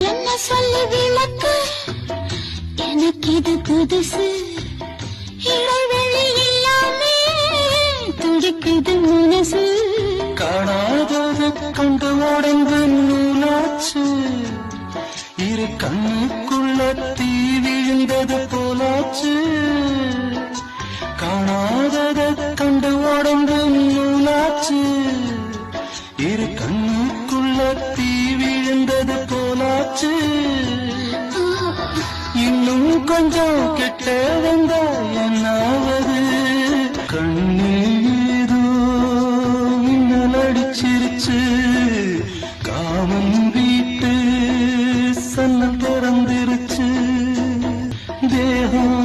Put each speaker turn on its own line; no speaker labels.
என்ன சொல்லி விளக்கு எனக்கு இது புதுசு இடைவெளி இல்லாமே துடிக்குது மனசு
காணாதது கண்டு உடம்பு நூலாச்சு இரு கண்ணுக்குள்ள தீ விழுந்தது போலாச்சு காணாதது கண்டு உடம்பு நூலாச்சு இரு கண்ணுக்குள்ள தீ விழுந்தது போலாச்சு இன்னும் கொஞ்சம் கிட்ட வந்தா என்னாவது கண்ணில் ஏதோ மின்னல் அடிச்சிருச்சு காமன் வீட்டு சன்னல் திறந்திருச்சு தேகம்